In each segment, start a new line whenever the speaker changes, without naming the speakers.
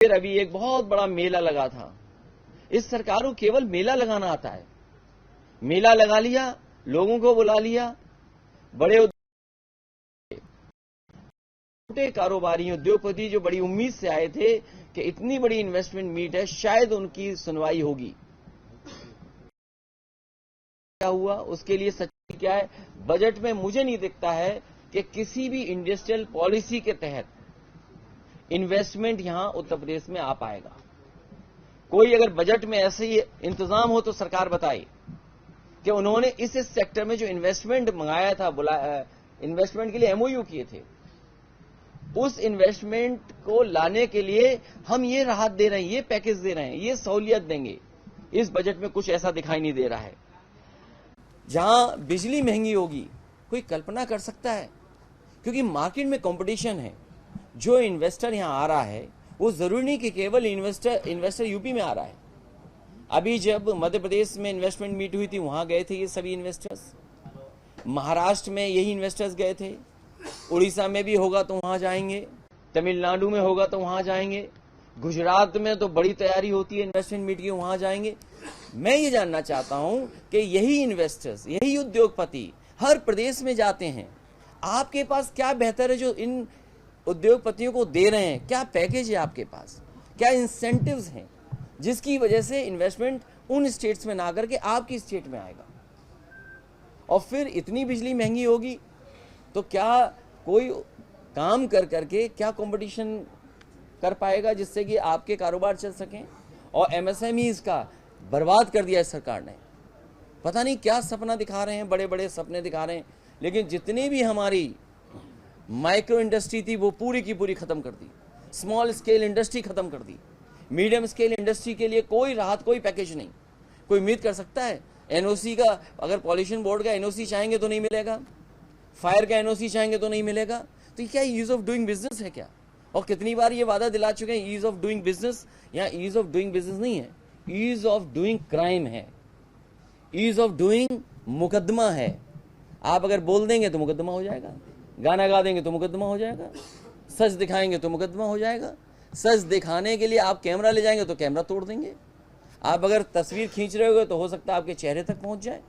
फिर अभी एक बहुत बड़ा मेला लगा था। इस सरकार को केवल मेला लगाना आता है। मेला लगा लिया, लोगों को बुला लिया, बड़े छोटे कारोबारी उद्योगपति जो बड़ी उम्मीद से आए थे कि इतनी बड़ी इन्वेस्टमेंट मीट है, शायद उनकी सुनवाई होगी। क्या हुआ, उसके लिए सच्चाई क्या है? बजट में मुझे नहीं दिखता है कि किसी भी इंडस्ट्रियल पॉलिसी के तहत इन्वेस्टमेंट यहां उत्तर प्रदेश में आ पाएगा। कोई अगर बजट में ऐसे ही इंतजाम हो तो सरकार बताए कि उन्होंने इस सेक्टर में जो इन्वेस्टमेंट मंगाया था, इन्वेस्टमेंट के लिए एमओयू किए थे, उस इन्वेस्टमेंट को लाने के लिए हम ये राहत दे रहे हैं, ये पैकेज दे रहे हैं, ये सहूलियत देंगे। इस बजट में कुछ ऐसा दिखाई नहीं दे रहा है। जहां बिजली महंगी होगी, कोई कल्पना कर सकता है? क्योंकि मार्केट में कंपटीशन है। जो इन्वेस्टर यहां आ रहा है वो जरूरी नहीं कि केवल इन्वेस्टर यूपी में आ रहा है। अभी जब मध्य प्रदेश में इन्वेस्टमेंट मीट हुई थी, वहां गए थे ये सभी इन्वेस्टर्स। महाराष्ट्र में यही इन्वेस्टर्स गए थे। उड़ीसा में भी होगा तो वहां जाएंगे, तमिलनाडु में होगा तो वहां जाएंगे, गुजरात में तो बड़ी तैयारी होती है इन्वेस्टमेंट मीट की, वहां जाएंगे। मैं ये जानना चाहता हूं कि यही इन्वेस्टर्स, यही उद्योगपति हर प्रदेश में जाते हैं। आपके पास क्या बेहतर है जो इन उद्योगपतियों को दे रहे हैं? क्या पैकेज है आपके पास? क्या इंसेंटिव्स हैं जिसकी वजह से इन्वेस्टमेंट उन स्टेट्स में ना करके आपकी स्टेट में आएगा? और फिर इतनी बिजली महंगी होगी तो क्या कोई काम कर करके क्या कंपटीशन कर पाएगा जिससे कि आपके कारोबार चल सकें? और एमएसएमईज का बर्बाद कर दिया है सरकार ने। पता नहीं क्या सपना दिखा रहे हैं, बड़े बड़े सपने दिखा रहे हैं, लेकिन जितनी भी हमारी माइक्रो इंडस्ट्री थी वो पूरी की पूरी खत्म कर दी। स्मॉल स्केल इंडस्ट्री खत्म कर दी। मीडियम स्केल इंडस्ट्री के लिए कोई राहत, कोई पैकेज नहीं। कोई उम्मीद कर सकता है? एनओसी का, अगर पॉल्यूशन बोर्ड का एनओसी चाहेंगे तो नहीं मिलेगा, फायर का एनओसी चाहेंगे तो नहीं मिलेगा। तो क्या ईज ऑफ डूइंग बिजनेस है क्या? और कितनी बार ये वादा दिला चुके हैं ईज ऑफ डूइंग बिजनेस। यहाँ ईज ऑफ डूइंग बिजनेस नहीं है, ईज ऑफ डूइंग क्राइम है, ईज ऑफ डूइंग मुकदमा है। आप अगर बोल देंगे तो मुकदमा हो जाएगा, गाना गा देंगे तो मुकदमा हो जाएगा, सच दिखाएंगे तो मुकदमा हो जाएगा। सच दिखाने के लिए आप कैमरा ले जाएंगे तो कैमरा तोड़ देंगे। आप अगर तस्वीर खींच रहे हो तो हो सकता है आपके चेहरे तक पहुंच जाए।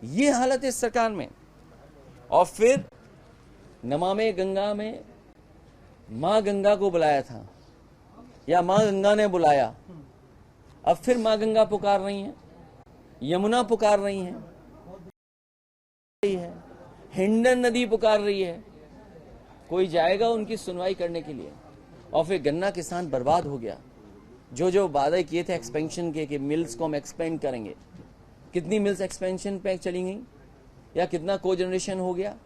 ये हालत है इस सरकार में। और फिर नमामि गंगा में मां गंगा को बुलाया था या मां गंगा ने बुलाया, अब फिर मां गंगा पुकार रही हैं, यमुना पुकार रही हैं, हिंडन नदी पुकार रही है। कोई जाएगा उनकी सुनवाई करने के लिए? और फिर गन्ना किसान बर्बाद हो गया। जो जो वादे किए थे एक्सपेंशन के कि मिल्स को हम एक्सपेंड करेंगे, कितनी मिल्स एक्सपेंशन पे चली गई या कितना को जनरेशन हो गया?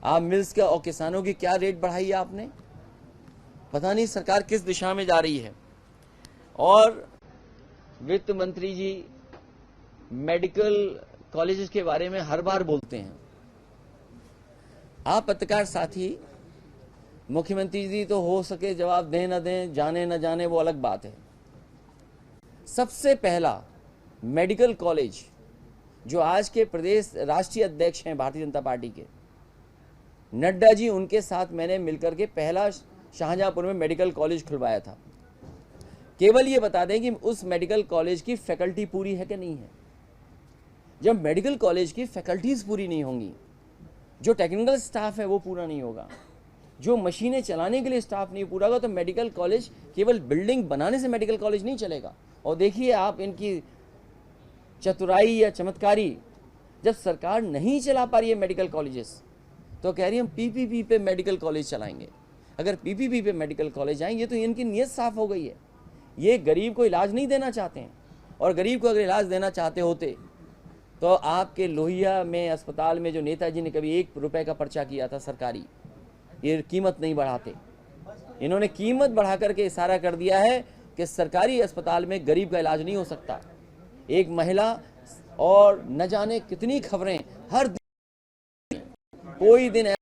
आप मिल्स का और किसानों की क्या रेट बढ़ाई है आपने? पता नहीं सरकार किस दिशा में जा रही है। और वित्त मंत्री जी मेडिकल कॉलेजेस के बारे में हर बार बोलते हैं। आप पत्रकार साथी, मुख्यमंत्री जी तो हो सके जवाब दें न दें, जाने न जाने वो अलग बात है। सबसे पहला मेडिकल कॉलेज जो आज के प्रदेश राष्ट्रीय अध्यक्ष हैं भारतीय जनता पार्टी के, नड्डा जी, उनके साथ मैंने मिलकर के पहला शाहजहांपुर में मेडिकल कॉलेज खुलवाया था। केवल ये बता दें कि उस मेडिकल कॉलेज की फैकल्टी पूरी है कि नहीं है। जब मेडिकल कॉलेज की फैकल्टीज पूरी नहीं होंगी, जो टेक्निकल स्टाफ है वो पूरा नहीं होगा, जो मशीनें चलाने के लिए स्टाफ नहीं पूरा होगा, तो मेडिकल कॉलेज केवल बिल्डिंग बनाने से मेडिकल कॉलेज नहीं चलेगा। और देखिए आप इनकी चतुराई या चमत्कारी, जब सरकार नहीं चला पा रही है मेडिकल कॉलेजेस तो कह रही है हम पीपीपी पे मेडिकल कॉलेज चलाएंगे। अगर पीपीपी पे मेडिकल कॉलेज आएंगे तो इनकी नीयत साफ हो गई है। ये गरीब को इलाज नहीं देना चाहते हैं, और गरीब को अगर इलाज देना चाहते होते तो आपके लोहिया में अस्पताल में जो नेताजी ने कभी 1 रुपए का पर्चा किया था सरकारी, ये कीमत नहीं बढ़ाते। इन्होंने कीमत बढ़ा करके इशारा कर दिया है कि सरकारी अस्पताल में गरीब का इलाज नहीं हो सकता। एक महिला, और न जाने कितनी खबरें हर दिन, कोई दिन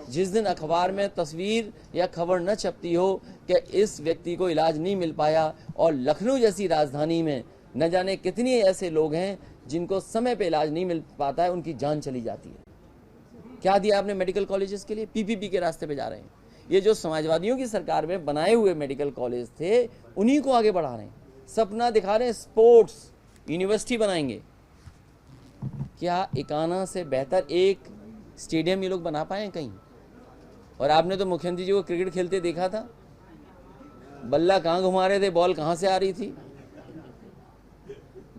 जिस दिन अखबार में तस्वीर या खबर न छपती हो कि इस व्यक्ति को इलाज नहीं मिल पाया। और लखनऊ जैसी राजधानी में न जाने कितने ऐसे लोग हैं जिनको समय पे इलाज नहीं मिल पाता है, उनकी जान चली जाती है। क्या दिया आपने मेडिकल कॉलेजेस के लिए? पीपीपी के रास्ते पे जा रहे हैं। ये जो समाजवादियों की सरकार में बनाए हुए मेडिकल कॉलेज थे उन्हीं को आगे बढ़ा रहे हैं, सपना दिखा रहे हैं स्पोर्ट्स यूनिवर्सिटी बनाएंगे। क्या इकाना से बेहतर एक स्टेडियम ये लोग बना पाए कहीं? और आपने तो मुख्यमंत्री जी को क्रिकेट खेलते देखा था, बल्ला कहाँ घुमा रहे थे, बॉल कहाँ से आ रही थी।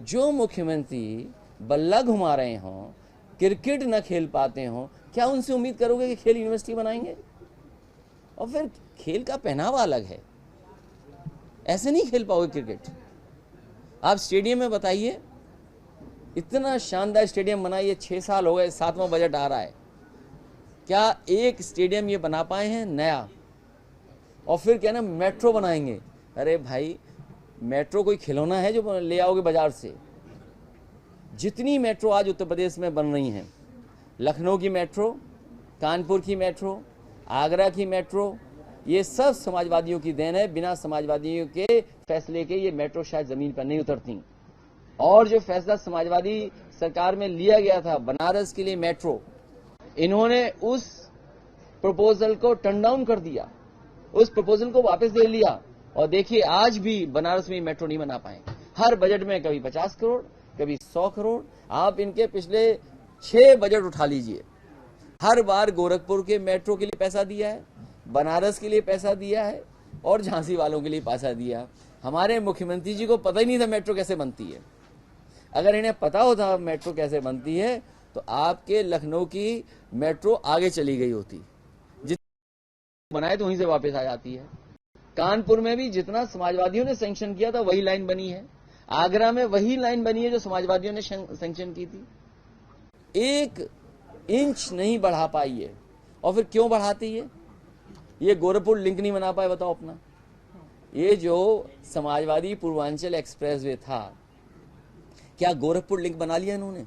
जो मुख्यमंत्री बल्ला घुमा रहे हों, क्रिकेट न खेल पाते हों, क्या उनसे उम्मीद करोगे कि खेल यूनिवर्सिटी बनाएंगे? और फिर खेल का पहनावा अलग है, ऐसे नहीं खेल पाओगे क्रिकेट। आप स्टेडियम में बताइए, इतना शानदार स्टेडियम बनाइए, 6 साल हो गए, 7वां बजट आ रहा है, क्या एक स्टेडियम ये बना पाए हैं नया? और फिर क्या ना मेट्रो बनाएंगे। अरे भाई, मेट्रो कोई खिलौना है जो ले आओगे बाजार से? जितनी मेट्रो आज उत्तर प्रदेश में बन रही हैं, लखनऊ की मेट्रो, कानपुर की मेट्रो, आगरा की मेट्रो, ये सब समाजवादियों की देन है। बिना समाजवादियों के फैसले के ये मेट्रो शायद जमीन पर नहीं उतरती। और जो फैसला समाजवादी सरकार में लिया गया था बनारस के लिए मेट्रो, इन्होंने उस प्रपोजल को टर्न डाउन कर दिया, उस प्रपोजल को वापस ले लिया। और देखिए आज भी बनारस में मेट्रो नहीं बना पाए। हर बजट में कभी 50 करोड़, कभी 100 करोड़। आप इनके पिछले 6 बजट उठा लीजिए, हर बार गोरखपुर के मेट्रो के लिए पैसा दिया है, बनारस के लिए पैसा दिया है और झांसी वालों के लिए पैसा दिया। हमारे मुख्यमंत्री जी को पता ही नहीं था मेट्रो कैसे बनती है। अगर इन्हें पता होता मेट्रो कैसे बनती है तो आपके लखनऊ की मेट्रो आगे चली गई होती, जितना बनाए तो वहीं से वापस आ जाती है। कानपुर में भी जितना समाजवादियों ने सैंक्शन किया था वही लाइन बनी है, आगरा में वही लाइन बनी है जो समाजवादियों ने सैंक्शन की थी। 1 इंच नहीं बढ़ा पाई है। और फिर क्यों बढ़ाती है? ये गोरखपुर लिंक नहीं बना पाए, बताओ अपना। ये जो समाजवादी पूर्वांचल एक्सप्रेसवे था, क्या गोरखपुर लिंक बना लिया इन्होंने?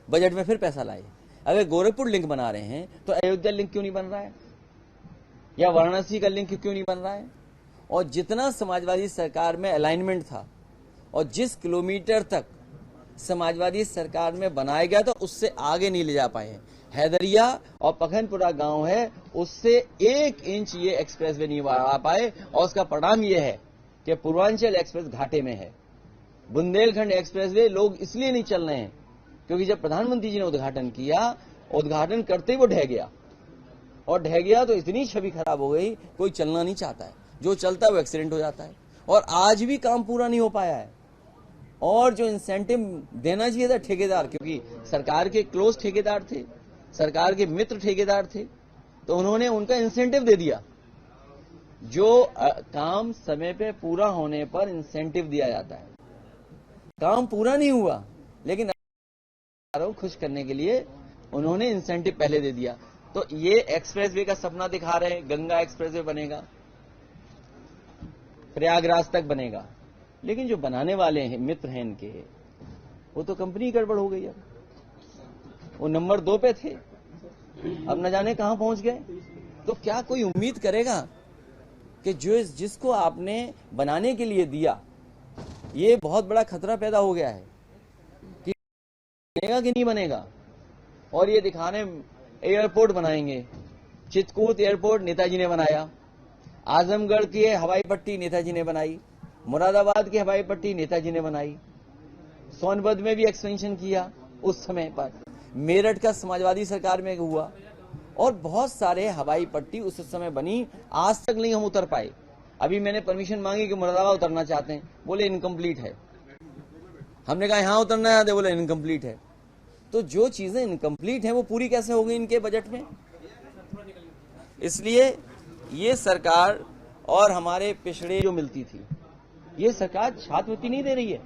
बजट में फिर पैसा लाए। अगर गोरखपुर लिंक बना रहे हैं तो अयोध्या लिंक क्यों नहीं बन रहा है, या वाराणसी का लिंक क्यों नहीं बन रहा है? और जितना समाजवादी सरकार में अलाइनमेंट था और जिस किलोमीटर तक समाजवादी सरकार में बनाया गया था उससे आगे नहीं ले जा पाए हैं। हैदरिया और पखनपुरा गांव है, उससे 1 इंच ये एक्सप्रेसवे नहीं बढ़ा पाए। और उसका परिणाम ये है कि पूर्वांचल एक्सप्रेस घाटे में है। बुंदेलखंड एक्सप्रेसवे लोग इसलिए नहीं चल रहे हैं क्योंकि जब प्रधानमंत्री जी ने उद्घाटन किया, उद्घाटन करते ही वो ढह गया, और ढह गया तो इतनी छवि खराब हो गई, कोई चलना नहीं चाहता है। जो चलता है वो एक्सीडेंट हो जाता है। और आज भी काम पूरा नहीं हो पाया है। और जो इंसेंटिव देना चाहिए था ठेकेदार, क्योंकि सरकार के क्लोज ठेकेदार थे, सरकार के मित्र ठेकेदार थे, तो उन्होंने उनका इंसेंटिव दे दिया। जो काम समय पे पूरा होने पर इंसेंटिव दिया जाता है, काम पूरा नहीं हुआ लेकिन खुश करने के लिए उन्होंने इंसेंटिव पहले दे दिया। तो ये एक्सप्रेसवे का सपना दिखा रहे हैं, गंगा एक्सप्रेसवे बनेगा, प्रयागराज तक बनेगा, लेकिन जो बनाने वाले हैं मित्र हैं इनके, वो तो कंपनी गड़बड़ हो गई। अब वो नंबर 2 पे थे, अब न जाने कहां पहुंच गए। तो क्या कोई उम्मीद करेगा कि जो जिसको आपने बनाने के लिए दिया, ये बहुत बड़ा खतरा पैदा हो गया है कि बनेगा कि नहीं बनेगा। और ये दिखाने एयरपोर्ट बनाएंगे, चित्रकूट एयरपोर्ट नेताजी ने बनाया, आजमगढ़ की हवाई पट्टी नेताजी ने बनाई, मुरादाबाद की हवाई पट्टी नेताजी ने बनाई, सोनभद्र में भी एक्सपेंशन किया उस समय पर, मेरठ का समाजवादी सरकार में हुआ, और बहुत सारे हवाई पट्टी उस समय बनी, आज तक नहीं हम उतर पाए। अभी मैंने परमिशन मांगी कि मुरादाबाद उतरना चाहते हैं, बोले इनकम्प्लीट है। हमने कहा यहां उतरना है, बोले इनकम्प्लीट है। तो जो चीजें इनकम्प्लीट हैं वो पूरी कैसे हो गई इनके बजट में? इसलिए ये सरकार और हमारे पिछड़े जो मिलती थी, ये सरकार छात्रवृत्ति नहीं दे रही है,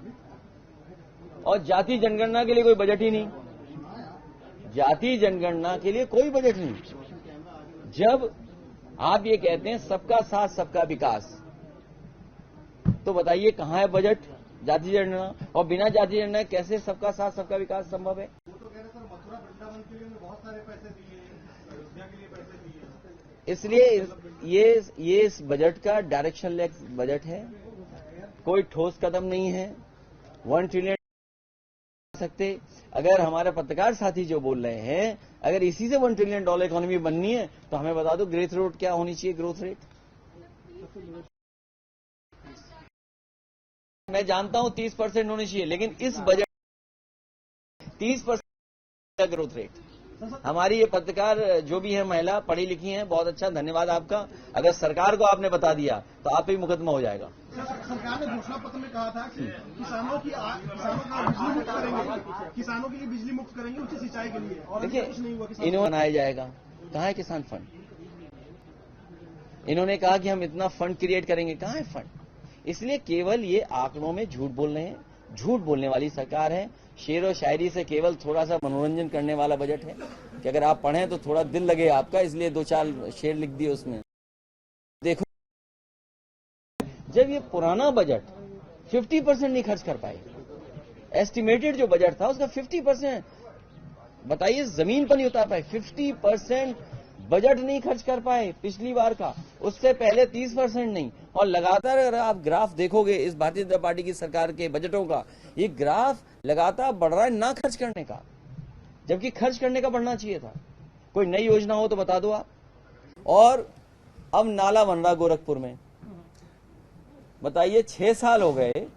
और जाति जनगणना के लिए कोई बजट ही नहीं, जाति जनगणना के लिए कोई बजट नहीं। जब आप ये कहते हैं सबका साथ सबका विकास, तो बताइए कहां है बजट जाति जनगणना? और बिना जाति जनगणना कैसे सबका साथ सबका विकास संभव है? इसलिए ये इस बजट का डायरेक्शन लेस बजट है, कोई ठोस कदम नहीं है। 1 ट्रिलियन सकते। अगर हमारे पत्रकार साथी जो बोल रहे हैं, अगर इसी से $1 ट्रिलियन इकोनॉमी बननी है तो हमें बता दो ग्रोथ रेट क्या होनी चाहिए। ग्रोथ रेट मैं जानता हूं 30% होनी चाहिए, लेकिन इस बजट 30% का ग्रोथ रेट। हमारी ये पत्रकार जो भी है महिला पढ़ी लिखी हैं, बहुत अच्छा, धन्यवाद आपका। अगर सरकार को आपने बता दिया तो आप पे मुकदमा हो जाएगा।
सरकार ने घोषणा पत्र में कहा था कि किसानों का बिजली मुक्त करेंगे, किसानों के लिए बिजली मुक्त करेंगे उच्च सिंचाई के लिए, और
देखिए
कुछ नहीं हुआ।
इन्होंने बनाया जाएगा, कहाँ है किसान फंड? इन्होंने कहा कि हम इतना फंड क्रिएट करेंगे, कहाँ है फंड? इसलिए केवल ये आंकड़ों में झूठ बोल रहे हैं, झूठ बोलने वाली सरकार है। शेर और शायरी से केवल थोड़ा सा मनोरंजन करने वाला बजट है कि अगर आप पढ़ें तो थोड़ा दिल लगे आपका, इसलिए 2-4 शेर लिख दिए उसमें। देखो जब ये पुराना बजट 50% नहीं खर्च कर पाए, एस्टिमेटेड जो बजट था उसका 50%, बताइए जमीन पर नहीं उतार पाए, 50% बजट नहीं खर्च कर पाए पिछली बार का, उससे पहले 30% नहीं। और लगातार अगर आप ग्राफ देखोगे इस भारतीय जनता पार्टी की सरकार के बजटों का, ये ग्राफ लगातार बढ़ रहा है ना खर्च करने का, जबकि खर्च करने का बढ़ना चाहिए था। कोई नई योजना हो तो बता दो आप। और अब नाला बन रहा गोरखपुर में, बताइए 6 साल हो गए,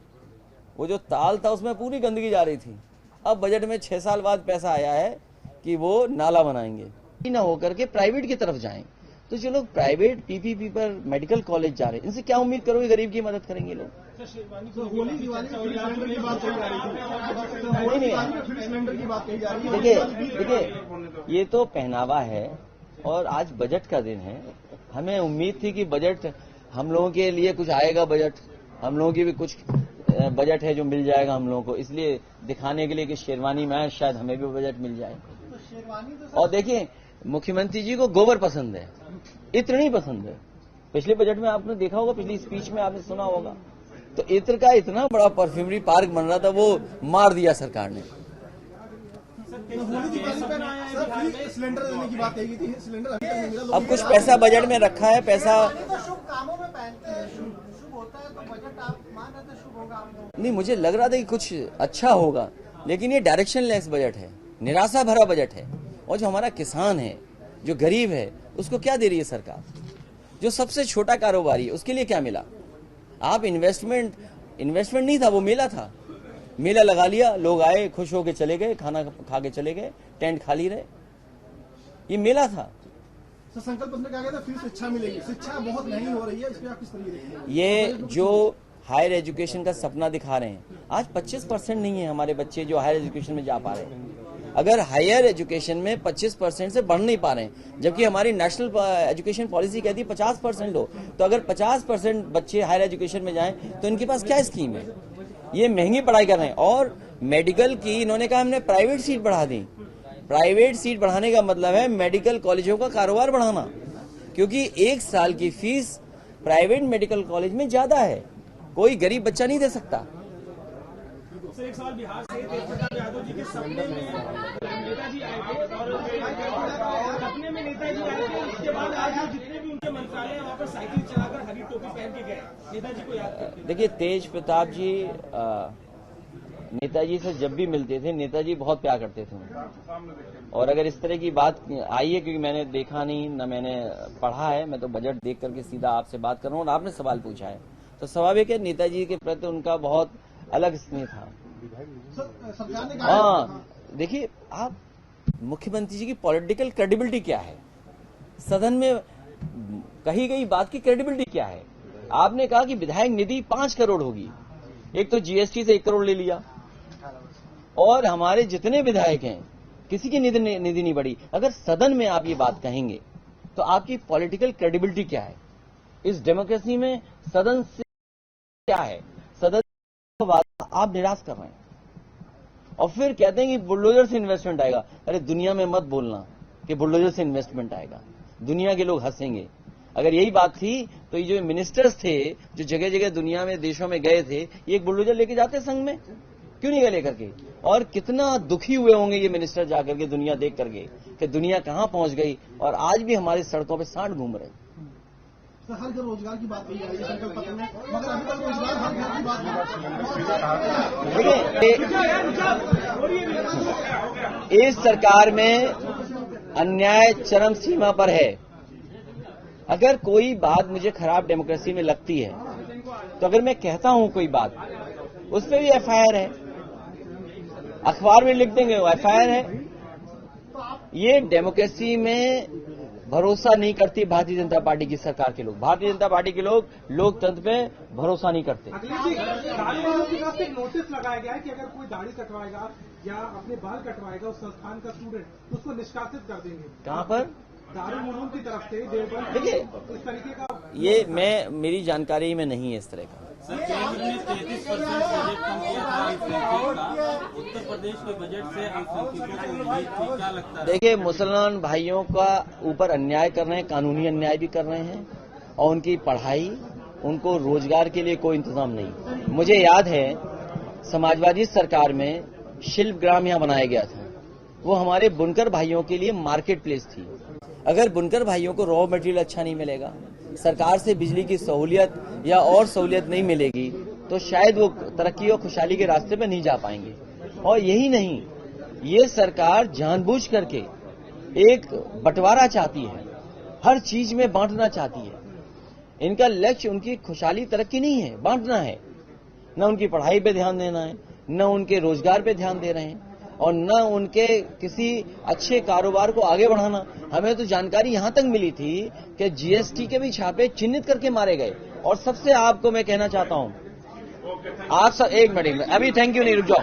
वो जो ताल था उसमें पूरी गंदगी जा रही थी। अब बजट में 6 साल बाद पैसा आया है कि वो नाला बनाएंगे, ना होकर के प्राइवेट की तरफ जाएं। तो जो लोग प्राइवेट पीपीपी पर मेडिकल कॉलेज जा रहे हैं, इनसे क्या उम्मीद करोगे गरीब की मदद करेंगे लोग? देखिए ये तो पहनावा है, और आज बजट का दिन है। हमें उम्मीद थी कि बजट हम लोगों के लिए कुछ आएगा, बजट हम लोगों की भी कुछ बजट है जो मिल जाएगा हम लोगों को, इसलिए दिखाने के लिए कि शेरवानी में शायद हमें भी बजट मिल जाए। और देखिए मुख्यमंत्री जी को गोबर पसंद है, इत्र नहीं पसंद है। पिछले बजट में आपने देखा होगा, पिछली स्पीच में आपने सुना होगा, तो इत्र का इतना बड़ा परफ्यूमरी पार्क बन रहा था, वो मार दिया सरकार ने।
सिलेंडर देने की बात कही थी, सिलेंडर
अब कुछ पैसा बजट में रखा है, पैसा
शुभ कामों में पहनते हैं, शुभ होता है तो बजट आप मान रहे थे शुभ होगा।
नहीं, मुझे लग रहा था कि कुछ अच्छा होगा, लेकिन ये डायरेक्शन लेस बजट है, निराशा भरा बजट है। और जो हमारा किसान है, जो गरीब है, उसको क्या दे रही है सरकार? जो सबसे छोटा कारोबारी है उसके लिए क्या मिला? आप इन्वेस्टमेंट नहीं था, वो मेला था। मेला लगा लिया, लोग आए, खुश होके चले गए, खाना खा के चले गए, टेंट खाली रहे, ये मेला था।
संकल्प पत्र में कहा गया था फ्री शिक्षा मिलेगी, शिक्षा बहुत महंगी हो रही है, इसमें आप किस तरीके देखते हैं?
ये जो हायर एजुकेशन का सपना दिखा रहे हैं, आज 25% नहीं है हमारे बच्चे जो हायर एजुकेशन में जा पा रहे हैं। अगर हायर एजुकेशन में 25% से बढ़ नहीं पा रहे हैं, जबकि हमारी नेशनल एजुकेशन पॉलिसी कहती है 50% हो, तो अगर 50% बच्चे हायर एजुकेशन में जाएं तो इनके पास क्या स्कीम है? ये महंगी पढ़ाई कर रहे हैं। और मेडिकल की इन्होंने कहा हमने प्राइवेट सीट बढ़ा दी। प्राइवेट सीट बढ़ाने का मतलब है मेडिकल कॉलेजों का कारोबार बढ़ाना, क्योंकि 1 साल की फीस प्राइवेट मेडिकल कॉलेज में ज्यादा है, कोई गरीब बच्चा नहीं दे सकता।
एक सवाल बिहार से, तेजप्रताप यादव जी के सपने में नेताजी आए थे, और सपने में नेताजी आए थे, उसके बाद आज जितने भी उनके मंत्रालय हैं वहाँ पर साइकिल चलाकर हरी टोपी पहन के गए नेताजी को याद करते।
देखिए तेज प्रताप जी नेताजी से जब भी मिलते थे, नेताजी बहुत प्यार करते थे। और अगर इस तरह की बात आई है, क्योंकि मैंने देखा नहीं ना मैंने पढ़ा है, मैं तो बजट देख करके सीधा आपसे बात कर रहा हूँ और आपने सवाल पूछा है, तो स्वाभाविक है नेताजी के प्रति उनका बहुत अलग स्नेह था। हाँ, देखिए आप मुख्यमंत्री जी की पॉलिटिकल क्रेडिबिलिटी क्या है, सदन में कही गई बात की क्रेडिबिलिटी क्या है? आपने कहा कि विधायक निधि 5 करोड़ होगी, एक तो जीएसटी से 1 करोड़ ले लिया, और हमारे जितने विधायक हैं किसी की निधि नहीं बढ़ी। अगर सदन में आप ये बात कहेंगे तो आपकी पॉलिटिकल क्रेडिबिलिटी क्या है? इस डेमोक्रेसी में सदन से क्या है? सदन आप निराश कर रहे हैं और फिर कहते हैं कि बुलडोजर से इन्वेस्टमेंट आएगा। अरे दुनिया में मत बोलना कि बुलडोजर से इन्वेस्टमेंट आएगा, दुनिया के लोग हंसेंगे। अगर यही बात थी तो ये जो मिनिस्टर्स थे जो जगह जगह दुनिया में देशों में गए थे, ये एक बुलडोजर लेके जाते संघ में, क्यों नहीं गए लेकर के? और कितना दुखी हुए होंगे ये मिनिस्टर जाकर के दुनिया देख करके कि दुनिया कहां पहुंच गई और आज भी हमारी सड़कों पे सांड घूम रहे।
सर हर घर रोजगार की बात कही जा रही है संकल्प पत्र में, मगर अभी तक रोजगार हर घर की बात
देखिए, इस सरकार में अन्याय चरम सीमा पर है। अगर कोई बात मुझे खराब डेमोक्रेसी में लगती है तो अगर मैं कहता हूं कोई बात, उस पर भी एफआईआर है, अखबार में लिख देंगे वो एफआईआर है। ये डेमोक्रेसी में भरोसा नहीं करती भारतीय जनता पार्टी की सरकार के लोग। भारतीय जनता पार्टी के लोग लोकतंत्र पे भरोसा नहीं करते।
अखिलेश जी, दाढ़ी वालों के पास एक नोटिस लगाया गया है कि अगर कोई दाढ़ी कटवाएगा या अपने बाल कटवाएगा उस संस्थान का स्टूडेंट, तो उसको निष्कासित कर देंगे।
कहां पर?
दारुल उलूम की तरफ से देवबंद।
देखिए,
इस तरीके का
ये मेरी जानकारी में नहीं है इस तरह का।
सर, केंद्र ने 33% बजट कम किया था अल्पसंख्यक का, उत्तर प्रदेश के बजट से अल्पसंख्यकों को उम्मीद थी, क्या लगता है?
देखिए, मुसलमान भाइयों का ऊपर अन्याय कर रहे हैं, कानूनी अन्याय भी कर रहे हैं, और उनकी पढ़ाई, उनको रोजगार के लिए कोई इंतजाम नहीं। मुझे याद है समाजवादी सरकार में शिल्प ग्राम यहां बनाया गया था, वो हमारे बुनकर भाइयों के लिए मार्केट प्लेस थी। अगर बुनकर भाइयों को रॉ मटेरियल अच्छा नहीं मिलेगा, सरकार से बिजली की सहूलियत या और सहूलियत नहीं मिलेगी, तो शायद वो तरक्की और खुशहाली के रास्ते पर नहीं जा पाएंगे। और यही नहीं, ये सरकार जानबूझ करके एक बंटवारा चाहती है, हर चीज में बांटना चाहती है। इनका लक्ष्य उनकी खुशहाली तरक्की नहीं है, बांटना है। न उनकी पढ़ाई पे ध्यान देना है, न उनके रोजगार पे ध्यान दे रहे हैं, और न उनके किसी अच्छे कारोबार को आगे बढ़ाना। हमें तो जानकारी यहां तक मिली थी कि जीएसटी के भी छापे चिन्हित करके मारे गए। और सबसे आपको मैं कहना चाहता हूं, आप सब एक मिनट में, अभी थैंक यू नहीं, रुक जाओ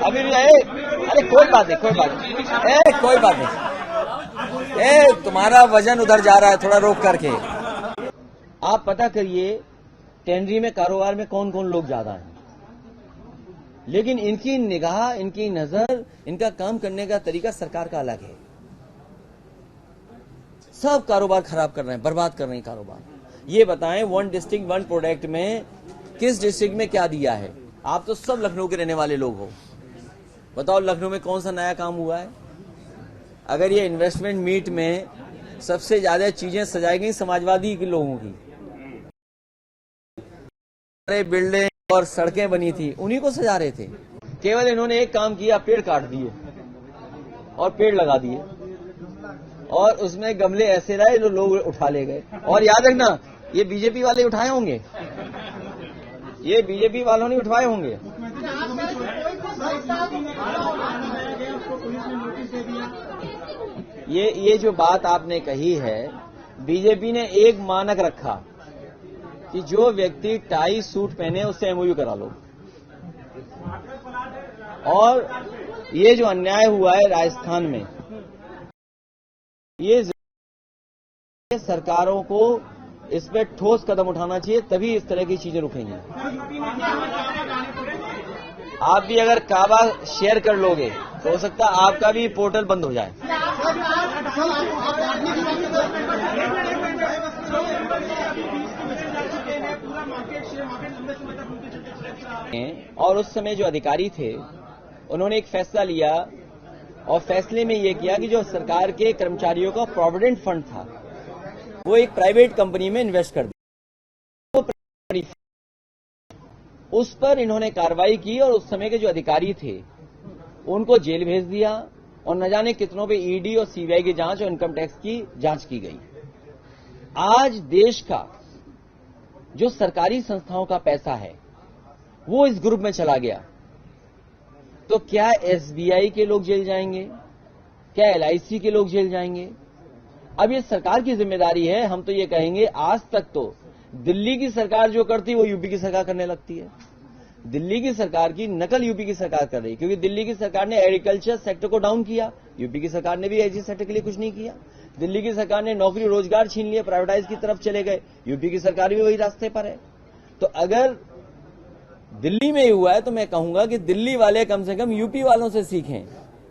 अभी। अरे कोई बात नहीं, कोई बात नहीं, कोई बात नहीं, तुम्हारा वजन उधर जा रहा है, थोड़ा रोक करके। आप पता करिए टेंडरी में कारोबार में कौन कौन लोग ज्यादा हैं, लेकिन इनकी निगाह, इनकी नजर, इनका काम करने का तरीका सरकार का अलग है। सब कारोबार खराब कर रहे हैं, बर्बाद कर रहे हैं कारोबार। ये बताएं, वन डिस्ट्रिक्ट वन प्रोडक्ट में किस डिस्ट्रिक्ट में क्या दिया है? आप तो सब लखनऊ के रहने वाले लोग हो, बताओ लखनऊ में कौन सा नया काम हुआ है? अगर ये इन्वेस्टमेंट मीट में सबसे ज्यादा चीजें सजाई गई समाजवादी के लोगों की, बिल्डिंग और सड़कें बनी थी, उन्हीं को सजा रहे थे। केवल इन्होंने एक काम किया, पेड़ काट दिए और पेड़ लगा दिए, और उसमें गमले ऐसे रहे जो लोग उठा ले गए। और याद रखना, ये बीजेपी वाले उठाए होंगे, ये बीजेपी वालों ने उठवाए होंगे। ये जो बात आपने कही है, बीजेपी ने एक मानक रखा कि जो व्यक्ति टाई सूट पहने उससे एमओयू करा लो। और ये जो अन्याय हुआ है राजस्थान में, ये सरकारों को इस पे ठोस कदम उठाना चाहिए, तभी इस तरह की चीजें रुकेंगी। आप भी अगर काबा शेयर कर लोगे तो हो सकता है आपका भी पोर्टल बंद हो जाए। और उस समय जो अधिकारी थे उन्होंने एक फैसला लिया, और फैसले में यह किया कि जो सरकार के कर्मचारियों का प्रोविडेंट फंड था वो एक प्राइवेट कंपनी में इन्वेस्ट कर दिया। उस पर इन्होंने कार्रवाई की और उस समय के जो अधिकारी थे उनको जेल भेज दिया, और न जाने कितनों पे ईडी और सीबीआई की जांच और इनकम टैक्स की जांच की गई। आज देश का जो सरकारी संस्थाओं का पैसा है वो इस ग्रुप में चला गया, तो क्या एसबीआई के लोग जेल जाएंगे? क्या एलआईसी के लोग जेल जाएंगे? अब ये सरकार की जिम्मेदारी है। हम तो ये कहेंगे, आज तक तो दिल्ली की सरकार जो करती वो यूपी की सरकार करने लगती है। दिल्ली की सरकार की नकल यूपी की सरकार कर रही, क्योंकि दिल्ली की सरकार ने एग्रीकल्चर सेक्टर को डाउन किया, यूपी की सरकार ने भी एग्री सेक्टर के लिए कुछ नहीं किया। दिल्ली की सरकार ने नौकरी रोजगार छीन लिया, प्राइवेटाइज की तरफ चले गए, यूपी की सरकार भी वही रास्ते पर है। तो अगर दिल्ली में ही हुआ है तो मैं कहूंगा कि दिल्ली वाले कम से कम यूपी वालों से सीखें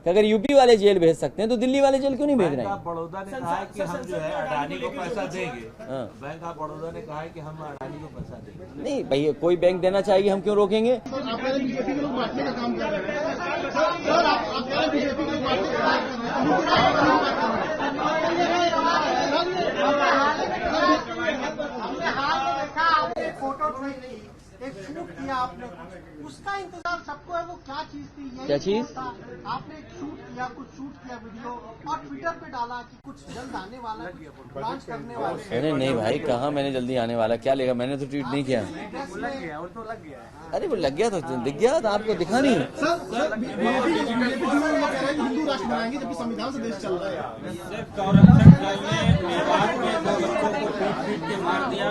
कि अगर यूपी वाले जेल भेज सकते हैं तो दिल्ली वाले जेल क्यों नहीं भेज रहे हैं?
बड़ौदा ने कहा है कि हम जो है अडानी को पैसा देंगे। बैंक ऑफ बड़ौदा ने कहा है कि हम अडानी को पैसा देंगे।
नहीं भाई, कोई बैंक देना चाहिए, हम क्यों रोकेंगे?
बीजेपी के लोग बांटने का काम कर रहे हैं सर, आप बीजेपी के लोग बांटने का काम कर रहे हैं।
फोटो थी, एक शूट किया आपने, उसका इंतजार सबको है, वो क्या चीज थी? यही
क्या चीज?
था, आपने एक शूट किया, कुछ शूट किया वीडियो और ट्विटर पे डाला कि कुछ जल्द आने वाला, लॉन्च करने वाले।
अरे नहीं भाई, कहाँ मैंने जल्दी आने वाला, क्या लेगा, मैंने तो ट्वीट नहीं किया। अरे वो लग गया तो दिख गया, तो आपको दिखा नहीं।
सर बीजेपी हिंदू राष्ट्र बनाएंगे जबकि संविधान से देश चल रहा है।
सिर्फ संरक्षक दल ने मेवात में 2 बच्चों को पीट के मार दिया।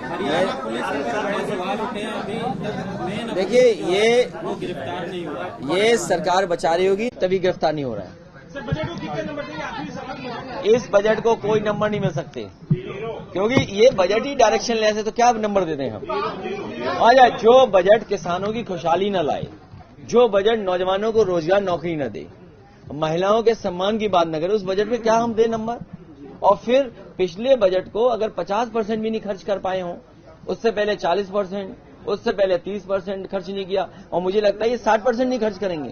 हरियाणा पुलिस के ऊपर बड़े सवाल उठे हैं। अभी मेन
देखिए,
वो गिरफ्तार नहीं हुआ।
ये सरकार बचा रही होगी तभी गिरफ्तार नहीं हो रहा है।
सर बजट को कितने नंबर देंगे? आखिरी सवाल मुझे।
इस बजट को कोई नंबर नहीं मिल सकते, क्योंकि ये बजट ही डायरेक्शन ले से, तो क्या नंबर देते हैं हम? आजा, जो बजट किसानों की खुशहाली न लाए, जो बजट नौजवानों को रोजगार नौकरी न दे, महिलाओं के सम्मान की बात न करे, उस बजट में क्या हम दे नंबर? और फिर पिछले बजट को अगर 50% भी नहीं खर्च कर पाए हों, उससे पहले 40%, उससे पहले 30% खर्च नहीं किया, और मुझे लगता है ये 60% नहीं खर्च करेंगे।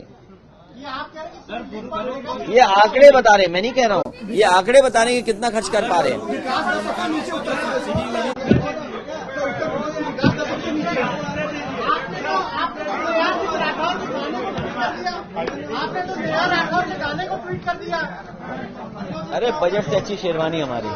ये आप कह रहे हैं कि
ये आंकड़े बता रहे हैं, मैं नहीं कह रहा हूं, ये आंकड़े बता रहे हैं कि कितना खर्च कर पा रहे हैं।
आपने तो नया राठौर के गाने को ट्वीट कर दिया।
अरे बजट से अच्छी शेरवानी हमारी।